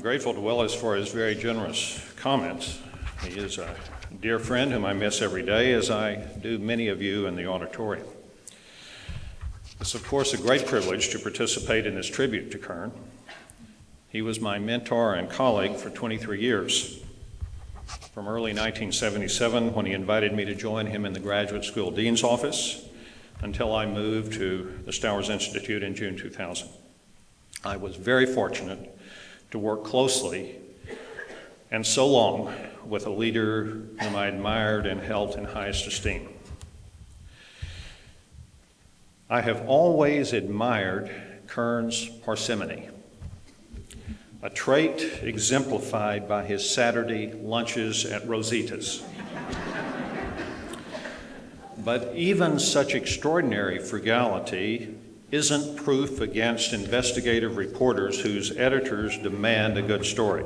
grateful to Willis for his very generous comments. He is a dear friend whom I miss every day, as I do many of you in the auditorium. It's, of course, a great privilege to participate in this tribute to Kern. He was my mentor and colleague for 23 years. From early 1977, when he invited me to join him in the graduate school dean's office, until I moved to the Stowers Institute in June 2000. I was very fortunate to work closely and so long with a leader whom I admired and held in highest esteem. I have always admired Kern's parsimony, a trait exemplified by his Saturday lunches at Rosita's. But even such extraordinary frugality isn't proof against investigative reporters whose editors demand a good story.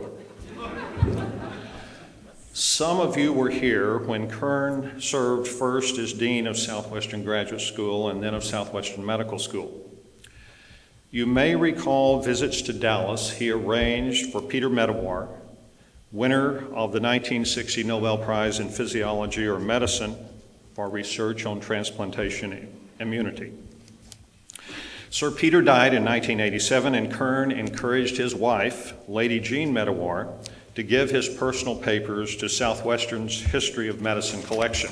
Some of you were here when Kern served first as Dean of Southwestern Graduate School and then of Southwestern Medical School. You may recall visits to Dallas he arranged for Peter Medawar, winner of the 1960 Nobel Prize in Physiology or Medicine for research on transplantation immunity. Sir Peter died in 1987, and Kern encouraged his wife, Lady Jean Medawar, to give his personal papers to Southwestern's History of Medicine collection.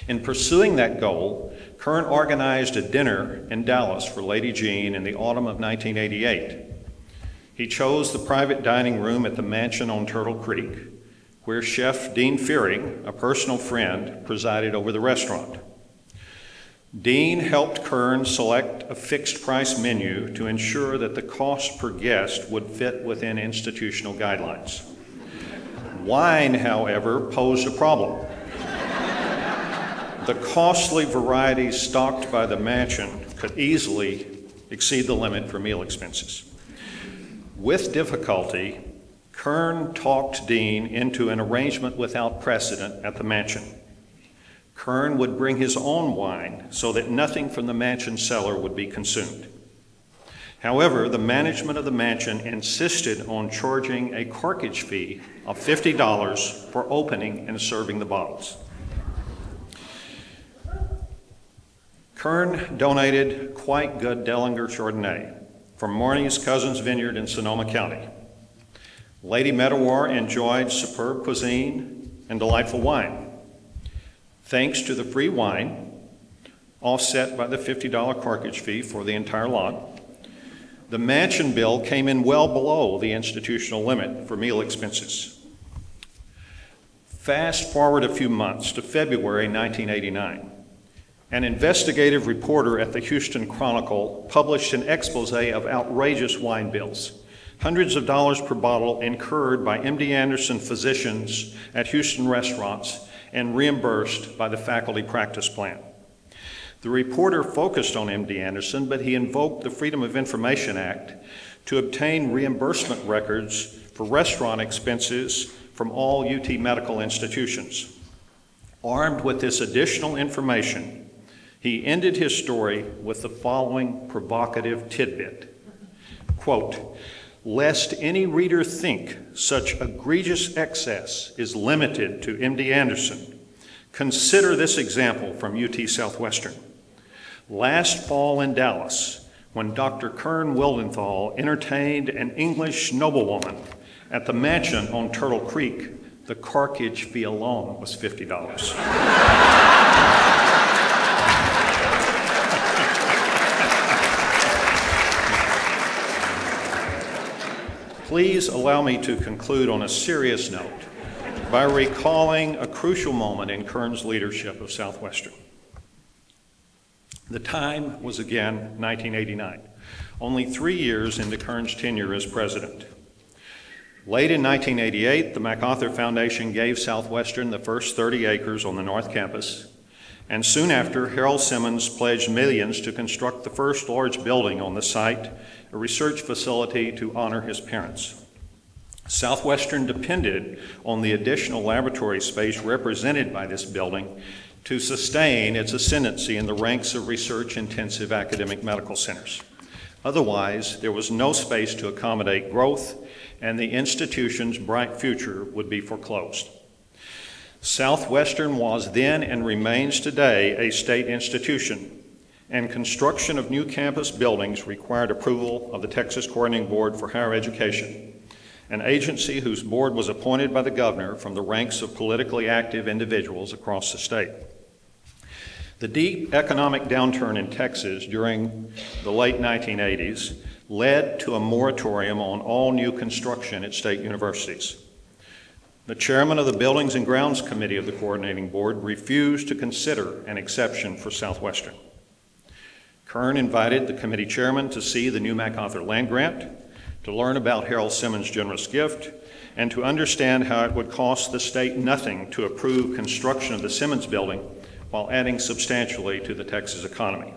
In pursuing that goal, Kern organized a dinner in Dallas for Lady Jean in the autumn of 1988. He chose the private dining room at the mansion on Turtle Creek, where Chef Dean Fearing, a personal friend, presided over the restaurant. Dean helped Kern select a fixed-price menu to ensure that the cost per guest would fit within institutional guidelines. Wine, however, posed a problem. The costly varieties stocked by the mansion could easily exceed the limit for meal expenses. With difficulty, Kern talked Dean into an arrangement without precedent at the mansion. Kern would bring his own wine so that nothing from the mansion cellar would be consumed. However, the management of the mansion insisted on charging a corkage fee of $50 for opening and serving the bottles. Kern donated quite good Dellinger Chardonnay from Marnie's Cousin's Vineyard in Sonoma County. Lady Medawar enjoyed superb cuisine and delightful wine. Thanks to the free wine, offset by the $50 corkage fee for the entire lot, the mansion bill came in well below the institutional limit for meal expenses. Fast forward a few months to February 1989. An investigative reporter at the Houston Chronicle published an expose of outrageous wine bills, hundreds of dollars per bottle incurred by MD Anderson physicians at Houston restaurants and reimbursed by the faculty practice plan. The reporter focused on MD Anderson, but he invoked the Freedom of Information Act to obtain reimbursement records for restaurant expenses from all UT medical institutions. Armed with this additional information, he ended his story with the following provocative tidbit. Quote, "Lest any reader think such egregious excess is limited to MD Anderson, consider this example from UT Southwestern. Last fall in Dallas, when Dr. Kern Wildenthal entertained an English noblewoman at the mansion on Turtle Creek, the corkage fee alone was $50. Please allow me to conclude on a serious note by recalling a crucial moment in Kern's leadership of Southwestern. The time was again 1989, only 3 years into Kern's tenure as president. Late in 1988, the MacArthur Foundation gave Southwestern the first 30 acres on the North Campus, and soon after, Harold Simmons pledged millions to construct the first large building on the site, a research facility to honor his parents. Southwestern depended on the additional laboratory space represented by this building to sustain its ascendancy in the ranks of research-intensive academic medical centers. Otherwise, there was no space to accommodate growth, and the institution's bright future would be foreclosed. Southwestern was then and remains today a state institution, and construction of new campus buildings required approval of the Texas Coordinating Board for Higher Education, an agency whose board was appointed by the governor from the ranks of politically active individuals across the state. The deep economic downturn in Texas during the late 1980s led to a moratorium on all new construction at state universities. The chairman of the Buildings and Grounds Committee of the Coordinating Board refused to consider an exception for Southwestern. Kern invited the committee chairman to see the new MacArthur land grant, to learn about Harold Simmons' generous gift, and to understand how it would cost the state nothing to approve construction of the Simmons building while adding substantially to the Texas economy.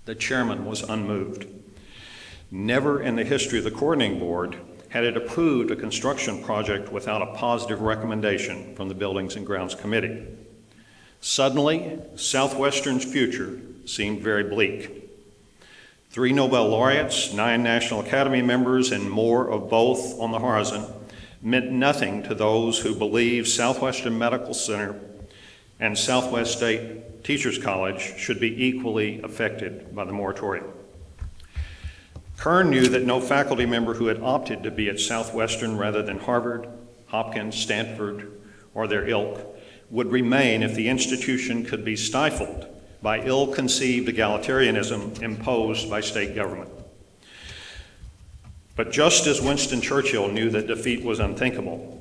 The chairman was unmoved. Never in the history of the Coordinating Board had it approved a construction project without a positive recommendation from the Buildings and Grounds Committee. Suddenly, Southwestern's future seemed very bleak. 3 Nobel laureates, 9 National Academy members, and more of both on the horizon meant nothing to those who believed Southwestern Medical Center and Southwest State Teachers College should be equally affected by the moratorium. Kern knew that no faculty member who had opted to be at Southwestern rather than Harvard, Hopkins, Stanford, or their ilk would remain if the institution could be stifled by ill-conceived egalitarianism imposed by state government. But just as Winston Churchill knew that defeat was unthinkable,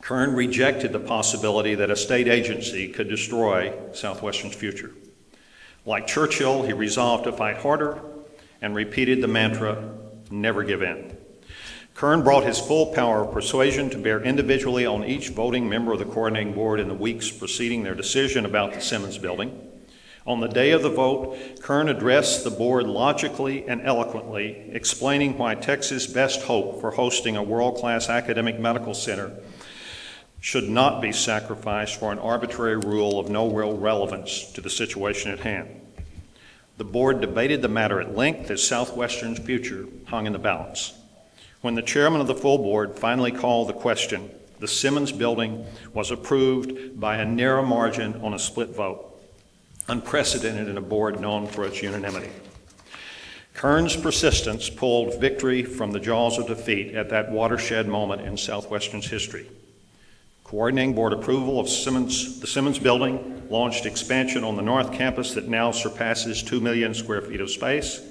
Kern rejected the possibility that a state agency could destroy Southwestern's future. Like Churchill, he resolved to fight harder and repeated the mantra, never give in. Kern brought his full power of persuasion to bear individually on each voting member of the Coordinating Board in the weeks preceding their decision about the Simmons building. On the day of the vote, Kern addressed the board logically and eloquently, explaining why Texas' best hope for hosting a world-class academic medical center should not be sacrificed for an arbitrary rule of no real relevance to the situation at hand. The board debated the matter at length as Southwestern's future hung in the balance. When the chairman of the full board finally called the question, the Simmons building was approved by a narrow margin on a split vote, unprecedented in a board known for its unanimity. Kern's persistence pulled victory from the jaws of defeat at that watershed moment in Southwestern's history. Coordinating Board approval of the Simmons building launched expansion on the North Campus that now surpasses 2 million square feet of space,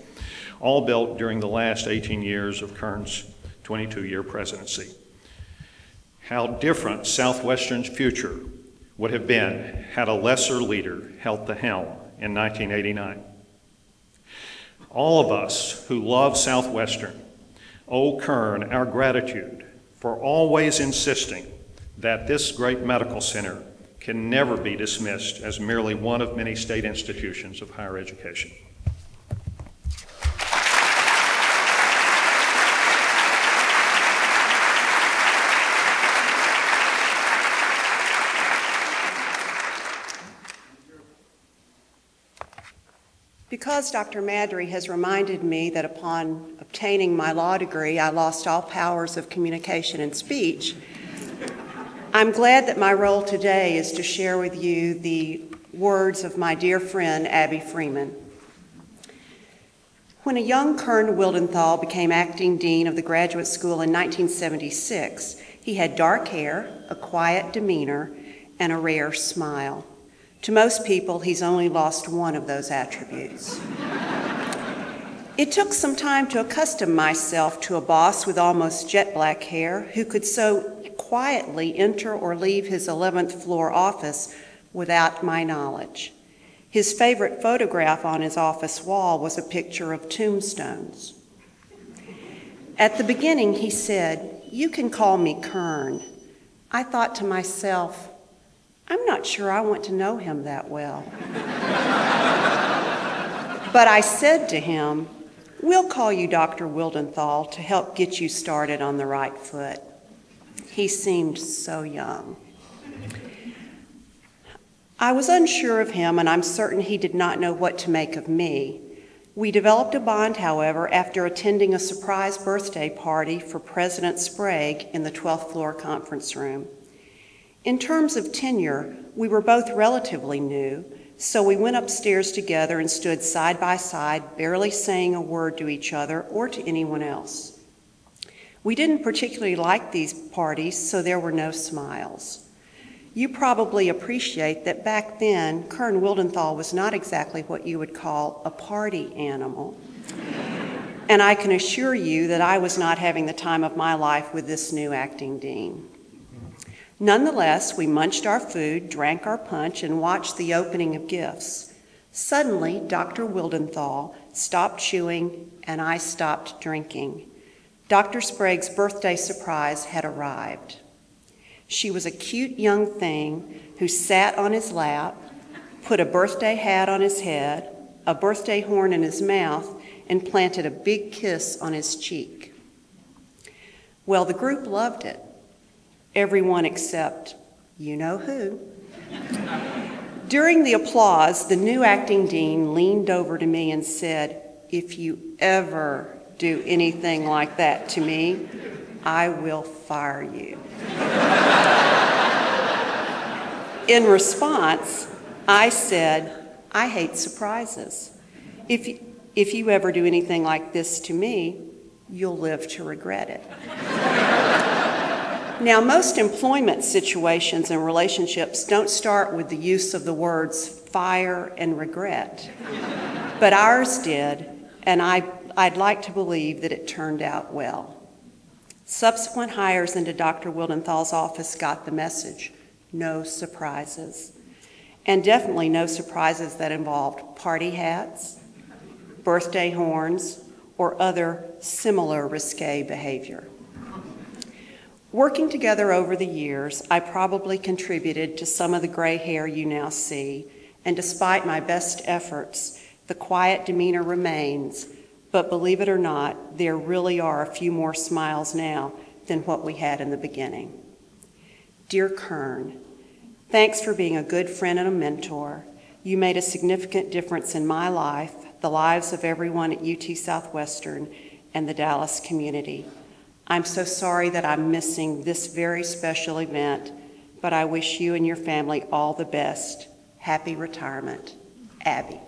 all built during the last 18 years of Kern's 22-year presidency. How different Southwestern's future would have been had a lesser leader held the helm in 1989. All of us who love Southwestern owe Kern our gratitude for always insisting that this great medical center can never be dismissed as merely one of many state institutions of higher education. Because Dr. Madry has reminded me that upon obtaining my law degree, I lost all powers of communication and speech, I'm glad that my role today is to share with you the words of my dear friend, Abby Freeman. When a young Kern Wildenthal became acting dean of the graduate school in 1976, he had dark hair, a quiet demeanor, and a rare smile. To most people, he's only lost one of those attributes. It took some time to accustom myself to a boss with almost jet black hair who could so quietly enter or leave his 11th floor office without my knowledge. His favorite photograph on his office wall was a picture of tombstones. At the beginning, he said, "You can call me Kern." I thought to myself, I'm not sure I want to know him that well. But I said to him, "We'll call you Dr. Wildenthal to help get you started on the right foot." He seemed so young. I was unsure of him, and I'm certain he did not know what to make of me. We developed a bond, however, after attending a surprise birthday party for President Sprague in the 12th floor conference room. In terms of tenure, we were both relatively new, so we went upstairs together and stood side by side, barely saying a word to each other or to anyone else. We didn't particularly like these parties, so there were no smiles. You probably appreciate that back then, Kern Wildenthal was not exactly what you would call a party animal. And I can assure you that I was not having the time of my life with this new acting dean. Nonetheless, we munched our food, drank our punch, and watched the opening of gifts. Suddenly, Dr. Wildenthal stopped chewing, and I stopped drinking. Dr. Sprague's birthday surprise had arrived. She was a cute young thing who sat on his lap, put a birthday hat on his head, a birthday horn in his mouth, and planted a big kiss on his cheek. Well, the group loved it. Everyone except you know who. During the applause, the new acting dean leaned over to me and said, "If you ever do anything like that to me, I will fire you." In response, I said, "I hate surprises. If you ever do anything like this to me, you'll live to regret it." Now, most employment situations and relationships don't start with the use of the words fire and regret, but ours did, and I'd like to believe that it turned out well. Subsequent hires into Dr. Wildenthal's office got the message: no surprises. And definitely no surprises that involved party hats, birthday horns, or other similar risque behavior. Working together over the years, I probably contributed to some of the gray hair you now see, and despite my best efforts, the quiet demeanor remains, but believe it or not, there really are a few more smiles now than what we had in the beginning. Dear Kern, thanks for being a good friend and a mentor. You made a significant difference in my life, the lives of everyone at UT Southwestern, and the Dallas community. I'm so sorry that I'm missing this very special event, but I wish you and your family all the best. Happy retirement. Abby.